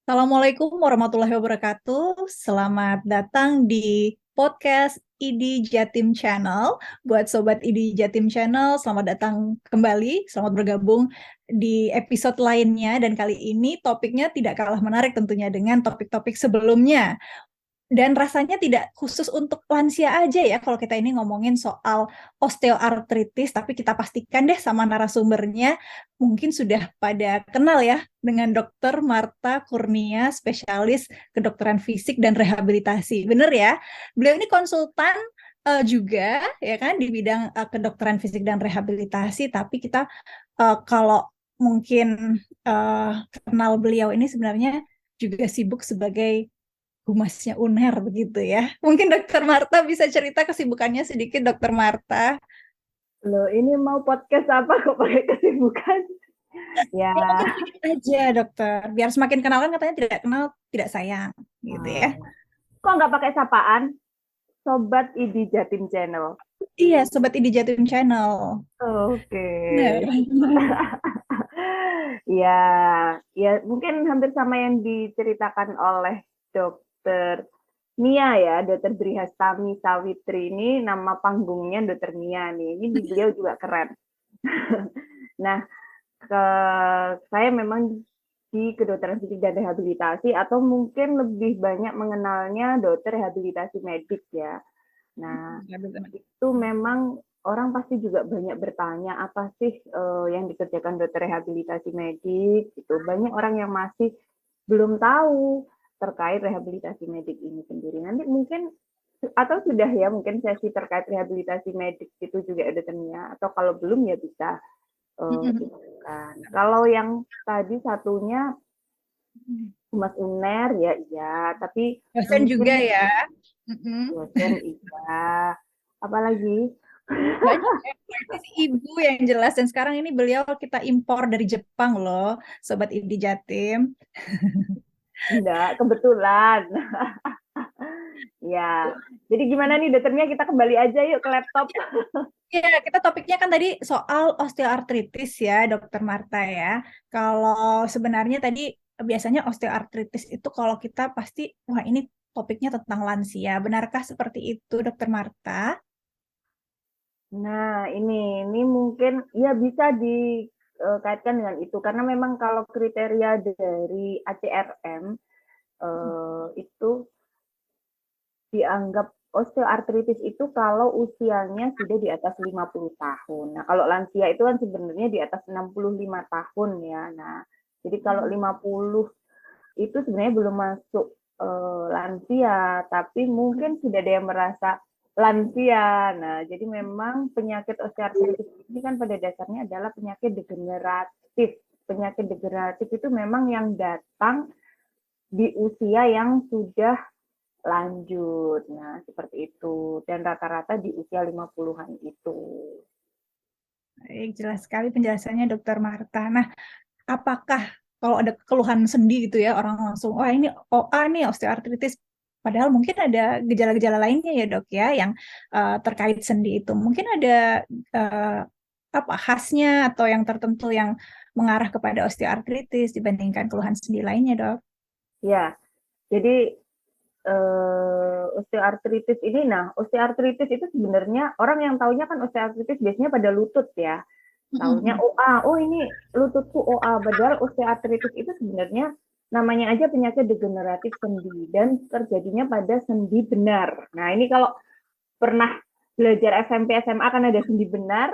Assalamualaikum warahmatullahi wabarakatuh. Selamat datang di podcast IDI Jatim Channel. Buat Sobat IDI Jatim Channel, selamat datang kembali, selamat bergabung di episode lainnya. Dan kali ini topiknya tidak kalah menarik tentunya dengan topik-topik sebelumnya. Dan rasanya tidak khusus untuk lansia aja ya kalau kita ini ngomongin soal osteoartritis, tapi kita pastikan deh sama narasumbernya mungkin sudah pada kenal ya dengan Dr. Marta Kurnia, spesialis kedokteran fisik dan rehabilitasi. Bener ya? Beliau ini konsultan juga ya kan di bidang kedokteran fisik dan rehabilitasi, tapi kita kalau mungkin kenal beliau ini sebenarnya juga sibuk sebagai humasnya UNER begitu ya. Mungkin Dokter Marta bisa cerita kesibukannya sedikit, Dokter Marta. Loh, ini mau podcast apa kok pakai kesibukan? Ya, Ya, mungkin sedikit aja, Dokter. Biar semakin kenal kan katanya tidak kenal tidak sayang, gitu ya. kok nggak pakai sapaan? Sobat ID Jatim Channel. Iya, Sobat IDI Jatim Channel. Oke. Benar. Ya, ya mungkin hampir sama yang diceritakan oleh Dokter Mia ya, Dokter Brihastami Sawitri ini nama panggungnya Dokter Mia nih. Ini beliau juga keren. Nah, saya memang di kedokteran fisik dan rehabilitasi atau mungkin lebih banyak mengenalnya dokter rehabilitasi medik ya. Nah, itu memang orang pasti juga banyak bertanya apa sih yang dikerjakan dokter rehabilitasi medik itu. Banyak orang yang masih belum tahu terkait rehabilitasi medik ini sendiri. Nanti mungkin atau sudah ya mungkin sesi terkait rehabilitasi medik itu juga ada ternyata atau kalau belum ya bisa dilakukan. Kalau yang tadi satunya Mas Uner ya iya, tapi Dosen juga mungkin ya. dosen iya. Apalagi Banyak ya, praktisi ibu yang jelas. Dan sekarang ini beliau kita impor dari Jepang loh, Sobat IDI Jatim. enggak kebetulan. Ya. Jadi gimana nih dokternya kita kembali aja yuk ke laptop. Ya, kita topiknya kan tadi soal osteoartritis ya, Dokter Marta ya. Kalau sebenarnya tadi biasanya osteoartritis itu kalau kita pasti, wah ini topiknya tentang lansia. Benarkah seperti itu, Dokter Marta? Nah, ini mungkin ya bisa dikaitkan dengan itu karena memang kalau kriteria dari ACRM itu dianggap osteoartritis itu kalau usianya sudah di atas 50 tahun. Nah, kalau lansia itu kan sebenarnya di atas 65 tahun ya. Nah, jadi kalau 50 itu sebenarnya belum masuk lansia, tapi mungkin sudah ada yang merasa lansia. Nah, jadi memang penyakit osteoartritis ini kan pada dasarnya adalah penyakit degeneratif. Penyakit degeneratif itu memang yang datang di usia yang sudah lanjut. Nah, seperti itu. Dan rata-rata di usia 50-an itu. Baik, jelas sekali penjelasannya, Dokter Marta. Nah, apakah kalau ada keluhan sendi gitu ya, orang langsung, wah ini OA nih, osteoartritis. Padahal mungkin ada gejala-gejala lainnya ya dok ya, yang terkait sendi itu. Mungkin ada uh, apa khasnya atau yang tertentu yang mengarah kepada osteoartritis dibandingkan keluhan sendi lainnya dok. Ya, jadi osteoartritis ini, nah osteoartritis itu sebenarnya orang yang taunya kan osteoartritis biasanya pada lutut ya. Taunya OA, oh ini lututku OA, padahal osteoartritis itu sebenarnya namanya aja penyakit degeneratif sendi dan terjadinya pada sendi benar. Nah ini kalau pernah belajar SMP SMA kan ada sendi benar,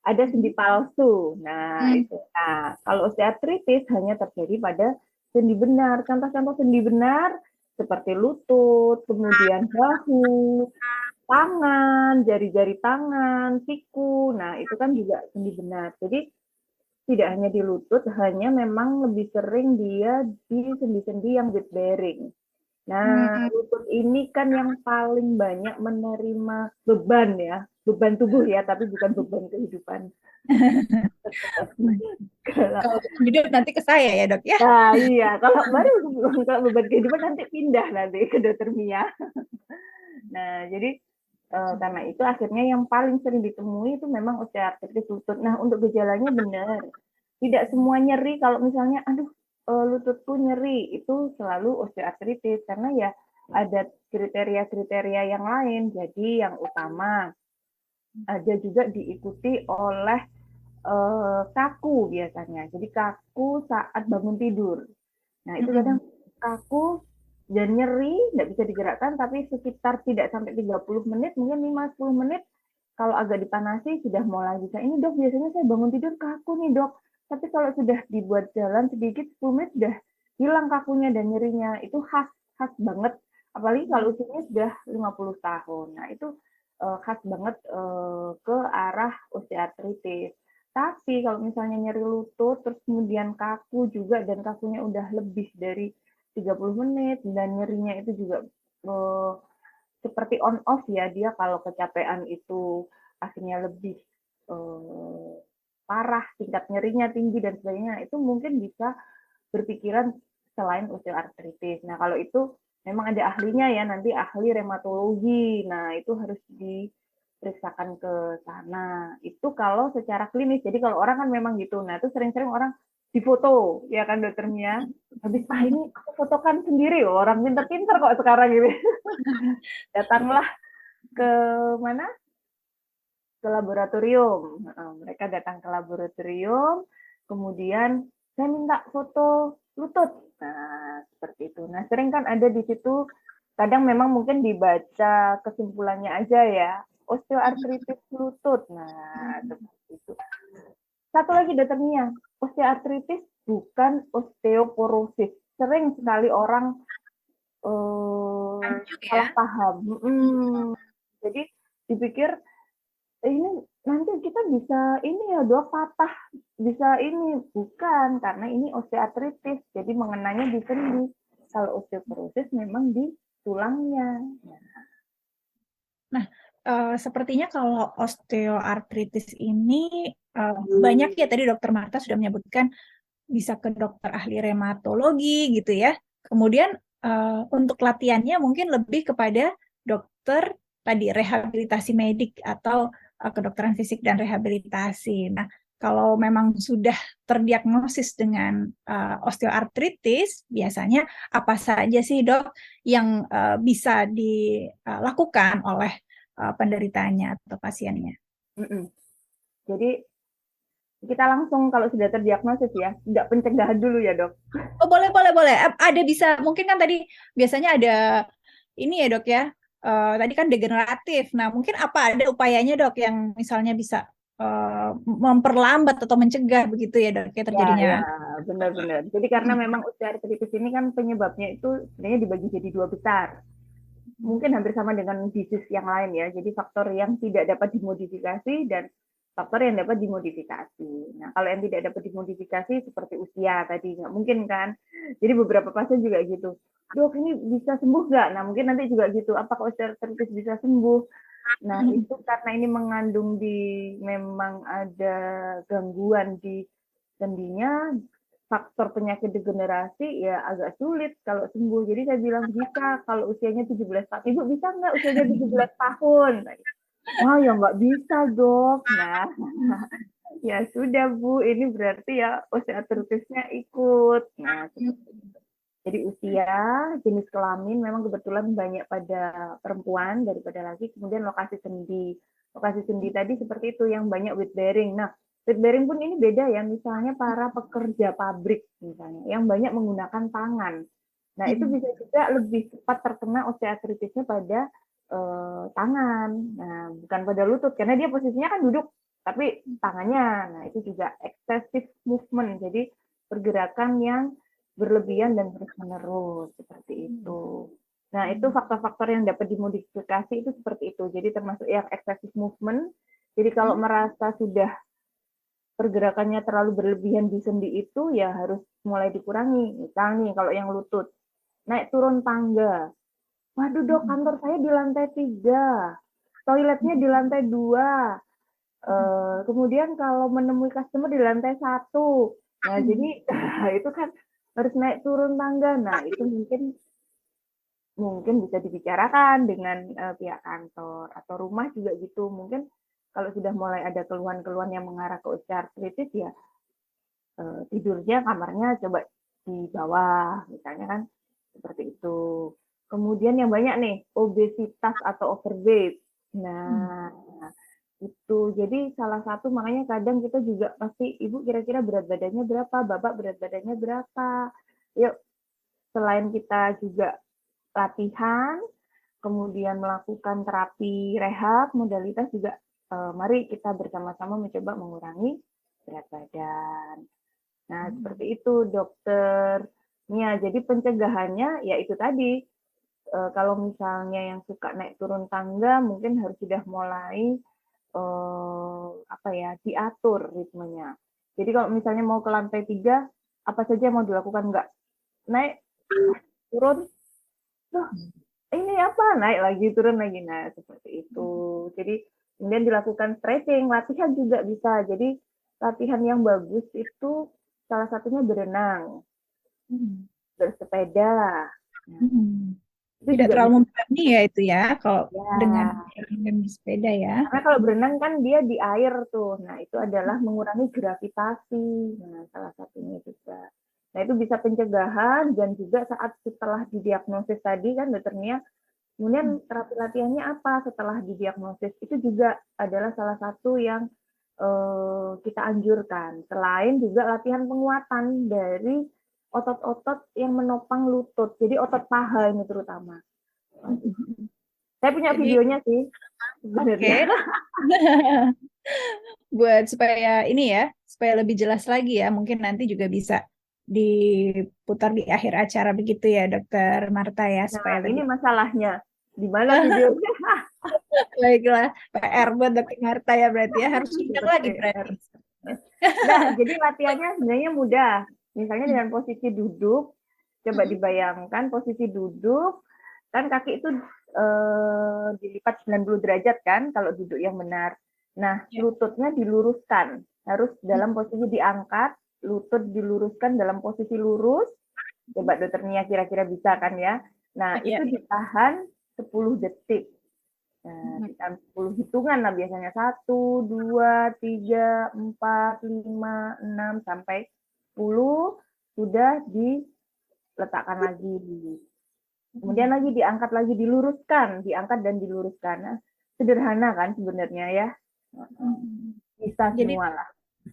ada sendi palsu. Nah itu. Nah kalau osteoartritis hanya terjadi pada sendi benar. Contoh-contoh sendi benar seperti lutut, kemudian bahu, tangan, jari-jari tangan, siku. Nah, itu kan juga sendi benar. Jadi tidak hanya di lutut, hanya memang lebih sering dia di sendi-sendi yang weight bearing. Nah, lutut ini kan yang paling banyak menerima beban ya, beban tubuh ya, tapi bukan beban kehidupan. Kalau beban hidup nanti ke saya ya dok ya. Nah, iya, kalau baru kalau beban kehidupan nanti pindah nanti ke dokter Mia. Nah, jadi karena itu akhirnya yang paling sering ditemui itu memang osteoartritis lutut. Nah, untuk gejalanya benar. Tidak semua nyeri kalau misalnya, aduh lututku nyeri, itu selalu osteoartritis karena ya ada kriteria-kriteria yang lain. Jadi yang utama ada juga diikuti oleh kaku biasanya. Jadi kaku saat bangun tidur. Nah, itu kadang kaku dan nyeri, nggak bisa digerakkan, tapi sekitar tidak sampai 30 menit, mungkin 5-10 menit, kalau agak dipanasi sudah mulai bisa. Ini dok, biasanya saya bangun tidur kaku nih dok, tapi kalau sudah dibuat jalan sedikit, 10 menit sudah hilang kakunya dan nyerinya. Itu khas banget, apalagi kalau usianya sudah 50 tahun. Nah, itu khas banget ke arah osteoartritis. Tapi kalau misalnya nyeri lutut, terus kemudian kaku juga, dan kakunya udah lebih dari 30 menit, dan nyerinya itu juga seperti on off ya, dia kalau kecapean itu akhirnya lebih parah, tingkat nyerinya tinggi dan sebagainya, itu mungkin bisa berpikiran selain osteoartritis. Nah, kalau itu memang ada ahlinya ya, nanti ahli reumatologi. Nah, itu harus diperiksakan ke sana. Itu kalau secara klinis. Jadi kalau orang kan memang gitu. Nah, itu sering-sering orang difoto, ya kan dokternya. Habis, ini aku fotokan sendiri. Orang pinter-pinter kok sekarang gitu. Datanglah ke mana? Ke laboratorium. Mereka datang ke laboratorium, kemudian saya minta foto lutut. Nah, seperti itu. Nah, sering kan ada di situ, kadang memang mungkin dibaca kesimpulannya aja ya, osteoartritis lutut. Nah, seperti itu. Satu lagi dokternya, osteoartritis bukan osteoporosis. Sering sekali orang salah paham. Jadi dipikir ini nanti kita bisa ini ya dok, patah, bisa ini. Bukan, karena ini osteoartritis, jadi mengenanya di sendi. Kalau osteoporosis memang di tulangnya. Nah, sepertinya kalau osteoartritis ini banyak ya, tadi dokter Marta sudah menyebutkan bisa ke dokter ahli reumatologi gitu ya. Kemudian untuk latihannya mungkin lebih kepada dokter tadi rehabilitasi medik atau kedokteran fisik dan rehabilitasi. Nah, kalau memang sudah terdiagnosis dengan osteoartritis, biasanya apa saja sih dok yang bisa dilakukan oleh penderitanya atau pasiennya? Jadi kita langsung kalau sudah terdiagnosis ya, tidak pencegahan dulu ya dok. Oh boleh. Ada bisa, mungkin kan tadi biasanya ada ini ya dok ya, tadi kan degeneratif. Nah mungkin apa ada upayanya dok yang misalnya bisa memperlambat atau mencegah begitu ya dok ya terjadinya? Ya, benar-benar. Jadi karena memang osteoartritis ini kan penyebabnya itu sebenarnya dibagi jadi dua besar. Mungkin hampir sama dengan disease yang lain ya. Jadi faktor yang tidak dapat dimodifikasi dan faktor yang dapat dimodifikasi. Nah, kalau yang tidak dapat dimodifikasi seperti usia tadi, nggak mungkin kan. Jadi beberapa pasien juga gitu. Dok, ini bisa sembuh nggak? Nah, mungkin nanti juga gitu. Apakah osteoartritis bisa sembuh? Nah, itu karena ini mengandung memang ada gangguan di sendinya, faktor penyakit degenerasi ya agak sulit kalau sembuh. Jadi saya bilang bisa kalau usianya 17 tahun. Ibu bisa nggak usianya 17 tahun? Wah, ya nggak bisa dok. Nah, ya sudah Bu, ini berarti ya osteoartritisnya ikut. Nah, jadi usia, jenis kelamin memang kebetulan banyak pada perempuan daripada laki. Kemudian lokasi sendi. Lokasi sendi tadi seperti itu yang banyak weight bearing. Nah, weight bearing pun ini beda ya. Misalnya para pekerja pabrik misalnya yang banyak menggunakan tangan. Nah, itu bisa juga lebih cepat terkena osteoartritisnya pada tangan. Nah, bukan pada lutut karena dia posisinya kan duduk tapi tangannya. Nah, itu juga excessive movement. Jadi pergerakan yang berlebihan dan terus-menerus seperti itu. Nah, itu faktor-faktor yang dapat dimodifikasi itu seperti itu. Jadi termasuk yang excessive movement. Jadi kalau merasa sudah pergerakannya terlalu berlebihan di sendi itu ya harus mulai dikurangi. Misalnya kalau yang lutut, naik turun tangga. Waduh dok, kantor saya di lantai 3, toiletnya di lantai 2. Kemudian kalau menemui customer di lantai 1. Nah, jadi itu kan harus naik turun tangga. Nah, itu mungkin bisa dibicarakan dengan pihak kantor atau rumah juga gitu. Mungkin kalau sudah mulai ada keluhan-keluhan yang mengarah ke osteoartritis ya tidurnya kamarnya coba di bawah, misalnya kan seperti itu. Kemudian yang banyak nih, obesitas atau overweight. Nah, itu. Jadi salah satu makanya kadang kita juga pasti, Ibu kira-kira berat badannya berapa, Bapak berat badannya berapa. Yuk, selain kita juga latihan, kemudian melakukan terapi rehab, modalitas juga, mari kita bersama-sama mencoba mengurangi berat badan. Nah, seperti itu dokternya. Jadi pencegahannya ya itu tadi, kalau misalnya yang suka naik turun tangga mungkin harus sudah mulai diatur ritmenya. Jadi kalau misalnya mau ke lantai 3, apa saja yang mau dilakukan, nggak naik turun, tuh ini apa, naik lagi turun lagi, nah seperti itu. Jadi kemudian dilakukan stretching, latihan juga bisa. Jadi latihan yang bagus itu salah satunya berenang, bersepeda. Nah, itu Tidak juga terlalu bisa. membebani ya itu ya, kalau dengan Ya, sepeda ya. karena kalau berenang kan dia di air tuh. Nah, itu adalah mengurangi gravitasi. Nah, salah satunya juga. Nah, itu bisa pencegahan dan juga saat setelah didiagnosis tadi kan dokternya, kemudian terapi latihannya apa setelah didiagnosis, itu juga adalah salah satu yang kita anjurkan. Selain juga latihan penguatan dari otot-otot yang menopang lutut. Jadi otot paha ini terutama. Saya punya Jadi videonya sih oke. sebenarnya. Buat supaya ini ya, supaya lebih jelas lagi ya, mungkin nanti juga bisa diputar di akhir acara begitu ya, Dokter Marta ya, Nah, supaya ini lebih. masalahnya. Di mana videonya? Baiklah, PR buat Dokter Marta ya berarti ya, harus undang Dapat lagi PR. berarti. Nah, jadi latihannya sebenarnya mudah. Misalnya dengan posisi duduk, coba dibayangkan posisi duduk, kan kaki itu dilipat 90 derajat kan kalau duduk yang benar. Nah, Ya. lututnya diluruskan. Harus dalam posisi diangkat, lutut diluruskan dalam posisi lurus. Coba dokter Nia kira-kira bisa kan ya. Nah, Ya. itu ditahan 10 detik. Nah, ditahan 10 hitungan lah biasanya. 1, 2, 3, 4, 5, 6, sampai 10 sudah diletakkan lagi. Kemudian lagi diangkat lagi, diluruskan, diangkat dan diluruskan. Nah, sederhana kan sebenarnya ya. Bisa Jadi semua lah.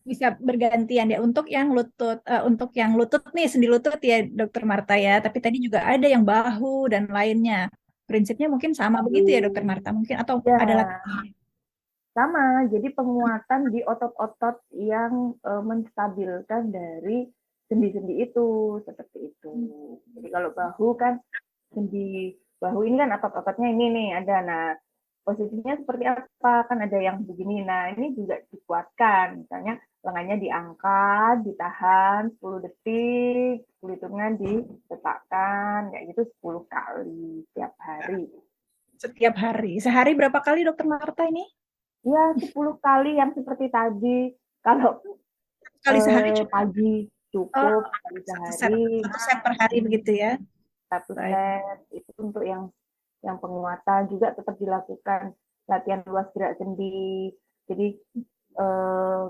bisa bergantian ya untuk yang lutut nih, sendi lutut ya Dokter Marta ya, tapi tadi juga ada yang bahu dan lainnya. Prinsipnya mungkin sama begitu ya Dokter Marta, mungkin atau ada Ya, lagi. sama. Jadi penguatan di otot-otot yang menstabilkan dari sendi-sendi itu, seperti itu. Jadi kalau bahu kan, sendi bahu ini kan otot-ototnya ini nih ada. Nah, posisinya seperti apa? Kan ada yang begini. Nah, ini juga dikuatkan. Misalnya lengannya diangkat, ditahan 10 detik, 10 hitungan diletakkan, kayak gitu 10 kali setiap hari. Setiap hari. Sehari berapa kali Dokter Marta ini? Ya, 10 kali yang seperti tadi. Kalau Kali sehari cukup. pagi Oh, cukup, kali satu set, sehari, satu set per hari begitu ya. satu Baik. set. Itu untuk yang penguatan juga tetap dilakukan latihan luas gerak sendi. Jadi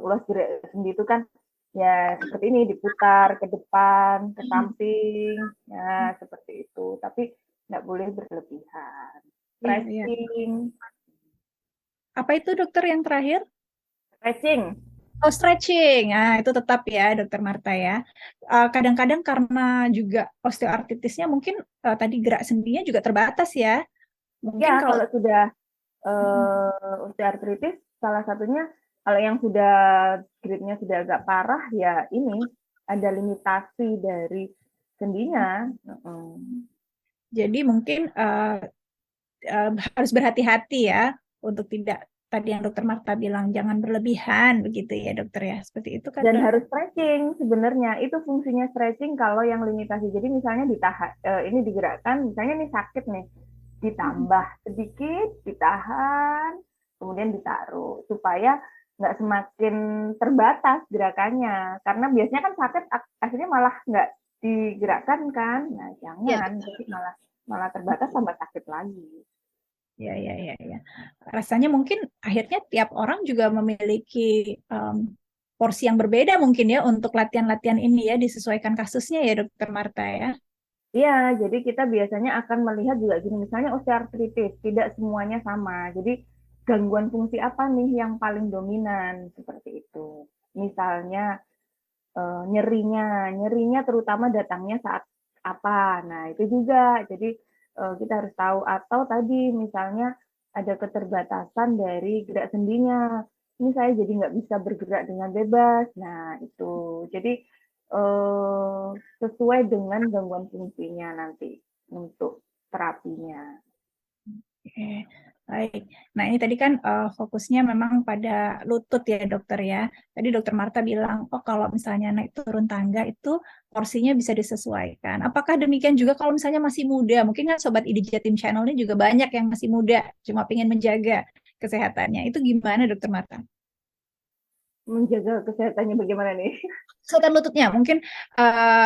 luas gerak sendi itu kan ya seperti ini, diputar ke depan, ke samping, ya seperti itu. Tapi nggak boleh berlebihan. Iya, iya. Stretching, Apa itu dokter yang terakhir? stretching. Oh, stretching. Nah, itu tetap ya, Dokter Marta ya. Kadang-kadang karena juga osteoartritisnya mungkin tadi gerak sendinya juga terbatas ya. Mungkin Ya, kalau kalau sudah osteoartritis, salah satunya kalau yang sudah grade-nya sudah agak parah, ya ini ada limitasi dari sendinya. jadi mungkin harus berhati-hati ya untuk tidak tadi yang Dokter Marta bilang jangan berlebihan begitu ya, Dokter ya. Seperti itu kan, Dan Dok? harus stretching sebenarnya. Itu fungsinya stretching kalau yang limitasi. Jadi misalnya ditahan, ini digerakkan, misalnya ini sakit nih, ditambah sedikit, ditahan, kemudian ditaruh supaya nggak semakin terbatas gerakannya. Karena biasanya kan sakit akhirnya malah nggak digerakkan kan. Nah, Ya, jangan, jadi malah terbatas tambah sakit lagi. ya, ya, ya, ya. Rasanya mungkin akhirnya tiap orang juga memiliki porsi yang berbeda mungkin ya untuk latihan-latihan ini ya, disesuaikan kasusnya ya Dokter Marta ya. Iya, jadi kita biasanya akan melihat juga gini, misalnya osteoartritis, tidak semuanya sama. Jadi gangguan fungsi apa nih yang paling dominan seperti itu. Misalnya nyerinya terutama datangnya saat apa. Nah, itu juga. Jadi kita harus tahu atau tadi misalnya ada keterbatasan dari gerak sendinya. Ini saya jadi nggak bisa bergerak dengan bebas. Nah, itu. Jadi sesuai dengan gangguan fungsinya nanti untuk terapinya. Oke, baik. Nah, ini tadi kan fokusnya memang pada lutut ya, dokter ya. Tadi dokter Marta bilang, oh kalau misalnya naik turun tangga itu porsinya bisa disesuaikan. Apakah demikian juga kalau misalnya masih muda? Mungkin kan Sobat ID Jatim Channel ini juga banyak yang masih muda, cuma pengen menjaga kesehatannya. Itu gimana, dokter Marta? Menjaga kesehatannya bagaimana nih? Kesehatan lututnya, mungkin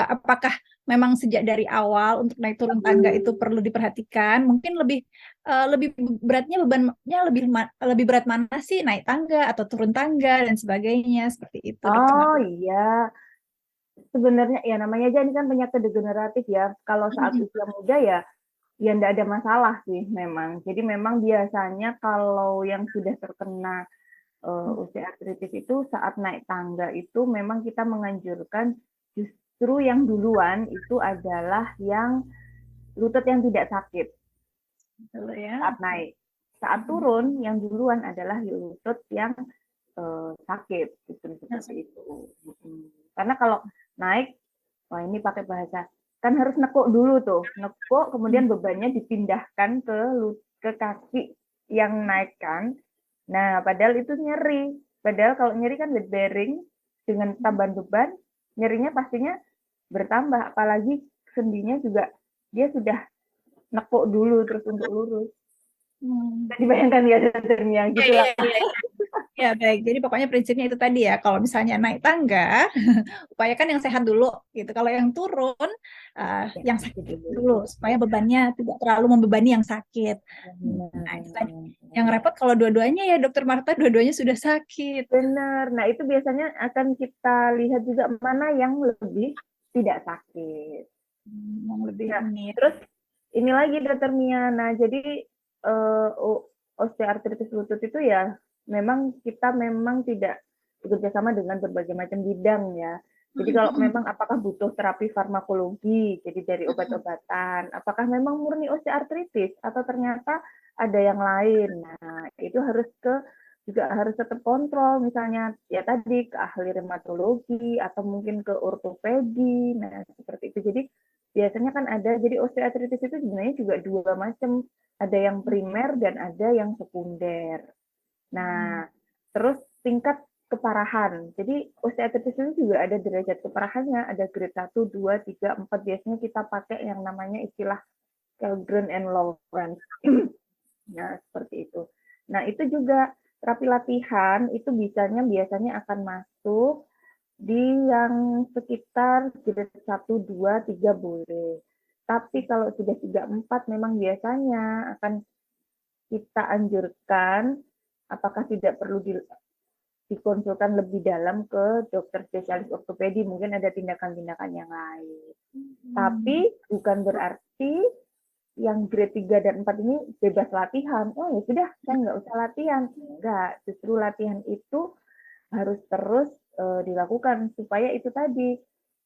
apakah memang sejak dari awal untuk naik turun tangga itu perlu diperhatikan? Mungkin lebih beratnya bebannya lebih berat mana sih naik tangga atau turun tangga dan sebagainya seperti itu, dokter Oh Marta. iya, sebenarnya ya namanya aja ini kan penyakit degeneratif ya. Kalau saat usia muda ya enggak ada masalah sih memang. Jadi memang biasanya kalau yang sudah terkena osteoartritis itu saat naik tangga itu memang kita menganjurkan justru yang duluan itu adalah yang lutut yang tidak sakit Betul ya. saat naik. Saat turun yang duluan adalah lutut yang sakit, gitu, seperti itu. Karena kalau naik, wah ini pakai bahasa, kan harus nekuk dulu tuh, nekuk, kemudian bebannya dipindahkan ke kaki yang naikkan. Nah, padahal itu nyeri. Padahal kalau nyeri kan weight bearing dengan tambahan beban, nyerinya pastinya bertambah. Apalagi sendinya juga dia sudah nekuk dulu terus untuk lurus. Jadi bayangkan ya yang Ya, gitulah. ya, ya, ya. Ya, baik. Jadi pokoknya prinsipnya itu tadi ya, kalau misalnya naik tangga, upayakan yang sehat dulu gitu. Kalau yang turun, yang sakit dulu supaya bebannya tidak terlalu membebani yang sakit. Nah, itu tadi. Yang repot kalau dua-duanya ya, Dokter Marta, dua-duanya sudah sakit. Benar. Nah, itu biasanya akan kita lihat juga mana yang lebih tidak sakit. Yang lebih Nah, ini ya. terus ini lagi Dokter Mia. Nah, jadi osteoartritis lutut itu ya memang kita memang tidak bekerja sama dengan berbagai macam bidang ya. Jadi kalau memang apakah butuh terapi farmakologi, jadi dari obat-obatan, apakah memang murni osteoartritis atau ternyata ada yang lain. Nah, itu juga harus tetap kontrol, misalnya ya tadi ke ahli reumatologi atau mungkin ke ortopedi. Nah, seperti itu. Jadi biasanya kan ada, jadi osteoartritis itu sebenarnya juga dua macam, ada yang primer dan ada yang sekunder. Nah, terus tingkat keparahan. Jadi osteoartritis itu juga ada derajat keparahannya, ada grade 1, 2, 3, 4. Biasanya kita pakai yang namanya istilah Kellgren and Lawrence. Nah, seperti itu. Nah, itu juga terapi latihan itu biasanya akan masuk di yang sekitar grade 1, 2, 3 boleh. Tapi kalau sudah 3, 4 memang biasanya akan kita anjurkan apakah tidak perlu dikonsulkan lebih dalam ke dokter spesialis ortopedi, mungkin ada tindakan-tindakan yang lain. Tapi bukan berarti yang grade 3 dan 4 ini bebas latihan. Oh ya sudah, saya nggak usah latihan. Enggak, justru latihan itu harus terus dilakukan supaya itu tadi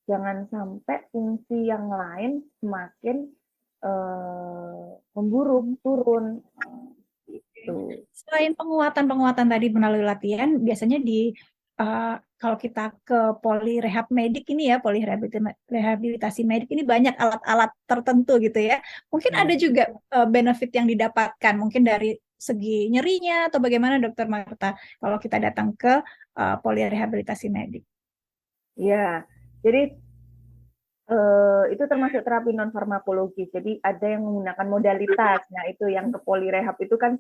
jangan sampai fungsi yang lain semakin memburuk, turun. Gitu. Selain penguatan tadi melalui latihan, biasanya kalau kita ke polirehab medik ini ya, polirehabilitasi medik ini banyak alat-alat tertentu gitu ya. Mungkin ada juga benefit yang didapatkan, mungkin dari segi nyerinya atau bagaimana Dokter Marta kalau kita datang ke polirehabilitasi medik. Ya, jadi itu termasuk terapi non farmakologi. Jadi ada yang menggunakan modalitas. Nah, itu yang ke polirehab itu kan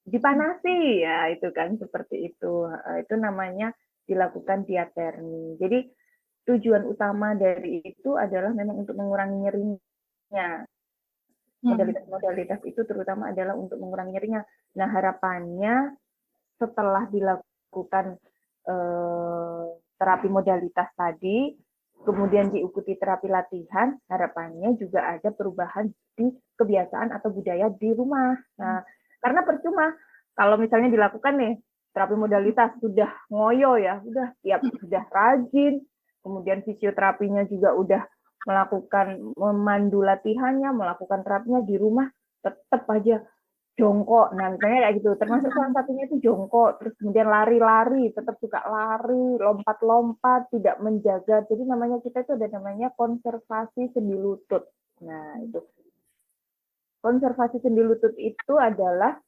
dipanasi ya, itu kan seperti itu. Itu namanya dilakukan diatermi. Jadi tujuan utama dari itu adalah memang untuk mengurangi nyerinya. Modalitas-modalitas itu terutama adalah untuk mengurangi nyerinya. Nah, harapannya setelah dilakukan terapi modalitas tadi, kemudian diikuti terapi latihan, harapannya juga ada perubahan di kebiasaan atau budaya di rumah. Nah, karena percuma kalau misalnya dilakukan nih terapi modalitas sudah ngoyo ya, sudah rajin, kemudian fisioterapinya juga udah melakukan memandu latihannya, melakukan terapinya di rumah, tetap aja jongkok. Nah, misalnya kayak gitu. Termasuk salah satunya itu jongkok, terus kemudian lari-lari, tetap suka lari, lompat-lompat, tidak menjaga. Jadi namanya kita itu ada namanya konservasi sendi lutut. Nah, itu. Konservasi sendi lutut itu adalah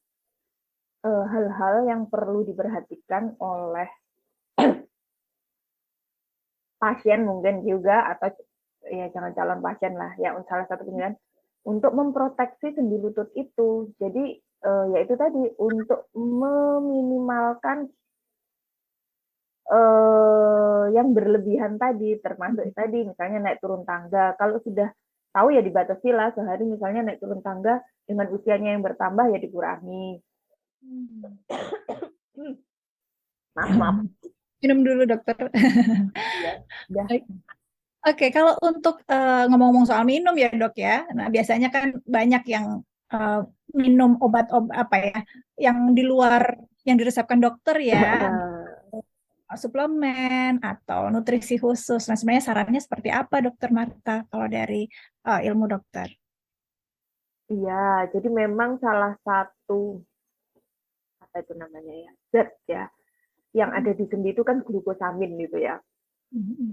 hal-hal yang perlu diperhatikan oleh pasien mungkin juga, atau ya jangan calon pasien lah, ya salah satu penilaian untuk memproteksi sendi lutut itu. Jadi yaitu tadi untuk meminimalkan yang berlebihan tadi, termasuk tadi misalnya naik turun tangga. Kalau sudah tahu ya dibatasi lah, sehari misalnya naik turun tangga dengan usianya yang bertambah ya dikurangi. Maaf. Minum dulu dokter. Ya. Oke, kalau untuk ngomong-ngomong soal minum ya dok ya, nah biasanya kan banyak yang minum obat-obat apa ya, yang di luar yang diresepkan dokter ya, suplemen atau nutrisi khusus. Nah sebenarnya sarannya seperti apa dokter Marta kalau dari ilmu dokter? Iya, jadi memang salah satu apa itu namanya ya, zat ya, yang ada di sendi itu kan glukosamin gitu ya.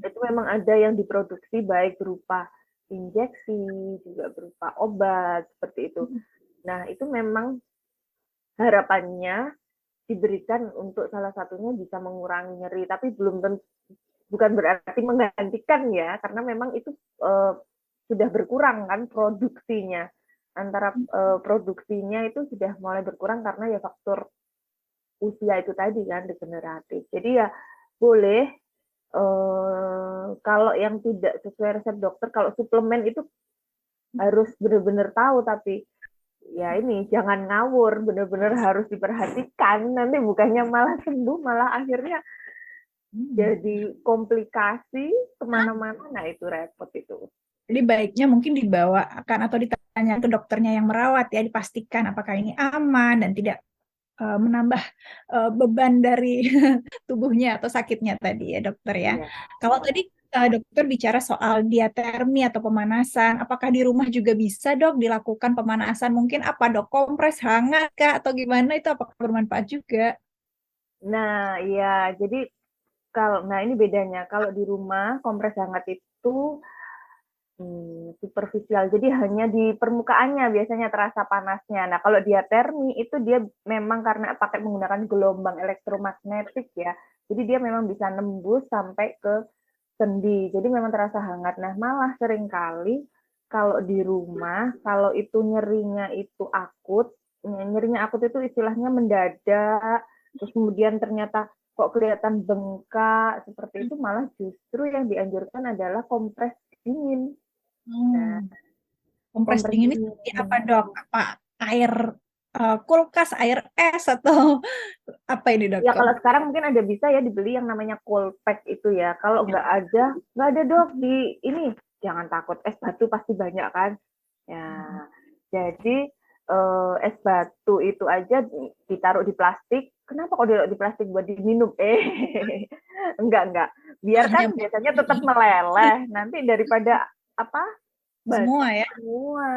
Itu memang ada yang diproduksi baik berupa injeksi, juga berupa obat, seperti itu. Nah, itu memang harapannya diberikan untuk salah satunya bisa mengurangi nyeri, tapi bukan berarti menggantikan ya, karena memang itu sudah berkurang kan produksinya. Antara produksinya itu sudah mulai berkurang karena ya faktor usia itu tadi kan, degeneratif. Jadi ya boleh kalau yang tidak sesuai resep dokter, kalau suplemen itu harus benar-benar tahu, tapi ya ini jangan ngawur, benar-benar harus diperhatikan, nanti bukannya malah sembuh, malah akhirnya jadi komplikasi kemana-mana. Nah itu repot itu. Jadi baiknya mungkin dibawa akan atau ditanya ke dokternya yang merawat ya, dipastikan apakah ini aman dan tidak menambah beban dari tubuhnya atau sakitnya tadi ya dokter ya. Iya. Kalau tadi dokter bicara soal diatermi atau pemanasan, apakah di rumah juga bisa dok dilakukan pemanasan? Mungkin apa dok, kompres hangat kah atau gimana, itu apakah bermanfaat juga? Nah iya, jadi nah ini bedanya. Kalau di rumah kompres hangat itu superficial, jadi hanya di permukaannya biasanya terasa panasnya. Nah kalau diatermi itu dia memang karena pakai menggunakan gelombang elektromagnetik ya, jadi dia memang bisa nembus sampai ke sendi, jadi memang terasa hangat. Nah malah seringkali kalau di rumah, kalau itu nyerinya itu akut, nyerinya akut itu istilahnya mendadak, terus kemudian ternyata kok kelihatan bengkak seperti itu, malah justru yang dianjurkan adalah kompres dingin. Nah, Kompres dingin ini seperti apa dok? Apa air kulkas, air es atau apa ini dok? Ya kalau sekarang mungkin ada bisa ya dibeli yang namanya cold pack itu ya. Kalau nggak ada dok di ini, jangan takut, es batu pasti banyak kan. Ya, jadi es batu itu aja ditaruh di plastik. Kenapa kok ditaruh di plastik buat diminum? Enggak. Biarkan biasanya tetap meleleh. Nanti daripada apa? Semua ya. Semua.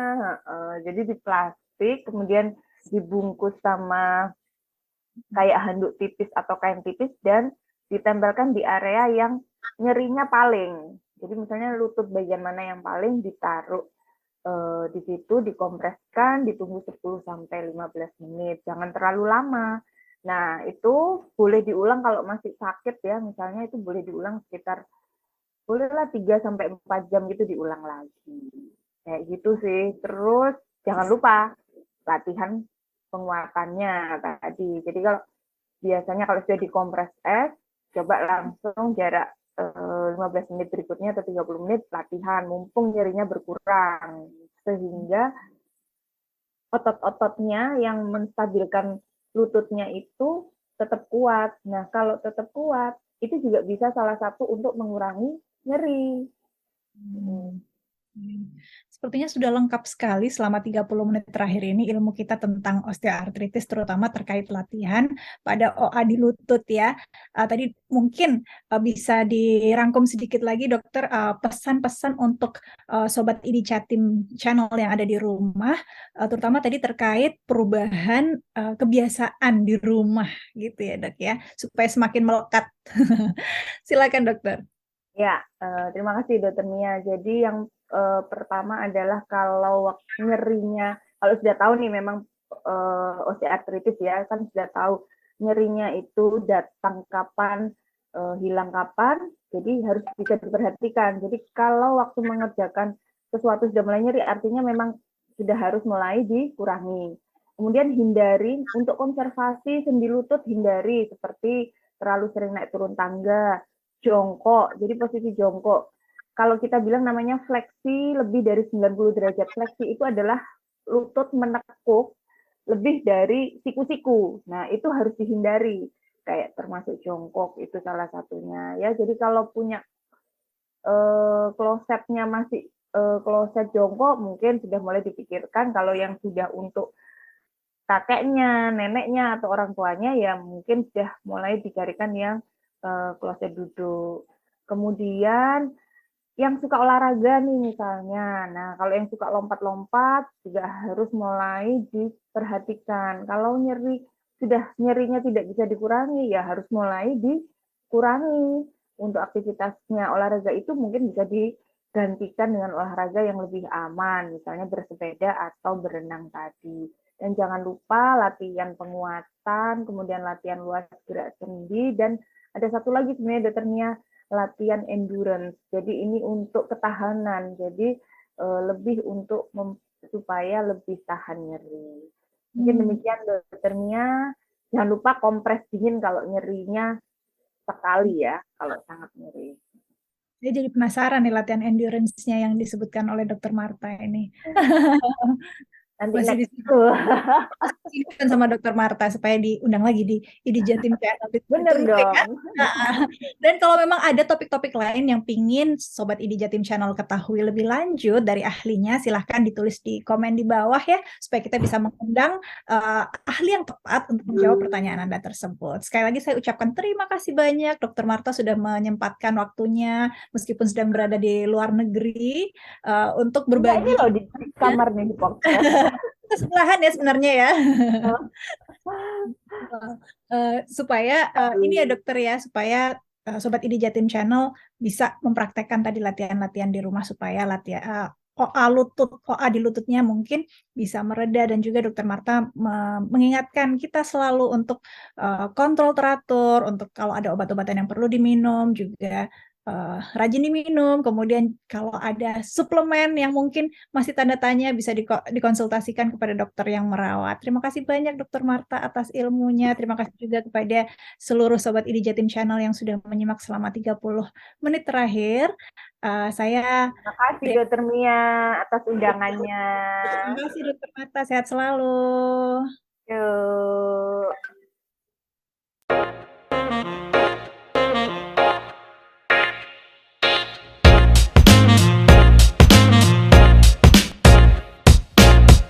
Jadi di plastik, kemudian dibungkus sama kayak handuk tipis atau kain tipis dan ditempelkan di area yang nyerinya paling. Jadi misalnya lutut bagian mana yang paling ditaruh di situ, dikompreskan, ditunggu 10 sampai 15 menit. Jangan terlalu lama. Nah, itu boleh diulang kalau masih sakit ya, misalnya itu boleh diulang sekitar bolehlah 3 sampai 4 jam gitu diulang lagi. Kayak gitu sih. Terus jangan lupa latihan penguatannya tadi. Jadi kalau biasanya kalau sudah dikompres es, coba langsung jarak 15 menit berikutnya atau 30 menit latihan, mumpung nyerinya berkurang. Sehingga otot-ototnya yang menstabilkan lututnya itu tetap kuat. Nah, kalau tetap kuat, itu juga bisa salah satu untuk mengurangi nyeri. Sepertinya sudah lengkap sekali selama 30 menit terakhir ini ilmu kita tentang osteoartritis, terutama terkait latihan pada OA di lutut ya. Tadi mungkin bisa dirangkum sedikit lagi dokter, pesan-pesan untuk Sobat ID Jatim Channel yang ada di rumah, terutama tadi terkait perubahan kebiasaan di rumah gitu ya dok ya, supaya semakin melekat. Silakan dokter. Ya, terima kasih Dokter Mia. Jadi yang pertama adalah kalau nyerinya, kalau sudah tahu nih memang osteoartritis ya, kan sudah tahu nyerinya itu datang kapan, hilang kapan, jadi harus bisa diperhatikan. Jadi kalau waktu mengerjakan sesuatu sudah mulai nyeri, artinya memang sudah harus mulai dikurangi. Kemudian hindari untuk konservasi sendi lutut, hindari seperti terlalu sering naik turun tangga, jongkok, jadi posisi jongkok. Kalau kita bilang namanya fleksi lebih dari 90 derajat. Fleksi itu adalah lutut menekuk lebih dari siku-siku. Nah, itu harus dihindari. Kayak termasuk jongkok itu salah satunya ya. Jadi kalau punya klosetnya masih kloset jongkok mungkin sudah mulai dipikirkan. Kalau yang sudah untuk kakeknya, neneknya atau orang tuanya ya mungkin sudah mulai dicarikan yang kloset duduk. Kemudian yang suka olahraga nih misalnya, nah kalau yang suka lompat-lompat juga harus mulai diperhatikan. Kalau nyerinya tidak bisa dikurangi, ya harus mulai dikurangi. Untuk aktivitasnya olahraga itu mungkin bisa digantikan dengan olahraga yang lebih aman, misalnya bersepeda atau berenang tadi. Dan jangan lupa latihan penguatan, kemudian latihan luas gerak sendi, dan ada satu lagi sebenarnya Dokter Mia, latihan endurance. Jadi ini untuk ketahanan. Jadi lebih untuk supaya lebih tahan nyeri. Mungkin demikian Dokter Mia. Jangan lupa kompres dingin kalau nyerinya sekali ya, kalau sangat nyeri. Saya jadi penasaran nih latihan endurance-nya yang disebutkan oleh Dokter Marta ini. Nanti Masih next kan sama Dokter Marta supaya diundang lagi di Jatim Channel. bener dong. Ya. Dan kalau memang ada topik-topik lain yang pingin Sobat ID Jatim Channel ketahui lebih lanjut dari ahlinya, silahkan ditulis di komen di bawah ya, supaya kita bisa mengundang ahli yang tepat untuk menjawab pertanyaan Anda tersebut. Sekali lagi saya ucapkan terima kasih banyak Dokter Marta sudah menyempatkan waktunya meskipun sedang berada di luar negeri untuk berbagi. Ini loh di kamar nih di podcast. Sebelahan ya sebenarnya ya. Supaya ini ya dokter ya, supaya Sobat ID Jatim Channel bisa mempraktekkan tadi latihan-latihan di rumah supaya latihan OA di lututnya mungkin bisa mereda, dan juga Dokter Marta mengingatkan kita selalu untuk kontrol teratur, untuk kalau ada obat-obatan yang perlu diminum juga rajin diminum. Kemudian kalau ada suplemen yang mungkin masih tanda tanya bisa dikonsultasikan kepada dokter yang merawat. Terima kasih banyak Dokter Marta atas ilmunya. Terima kasih juga kepada seluruh Sobat ID Jatim Channel yang sudah menyimak selama 30 menit terakhir. Saya Terima kasih Dokter Mia atas undangannya. Terima kasih Dokter Marta, sehat selalu. Yuk.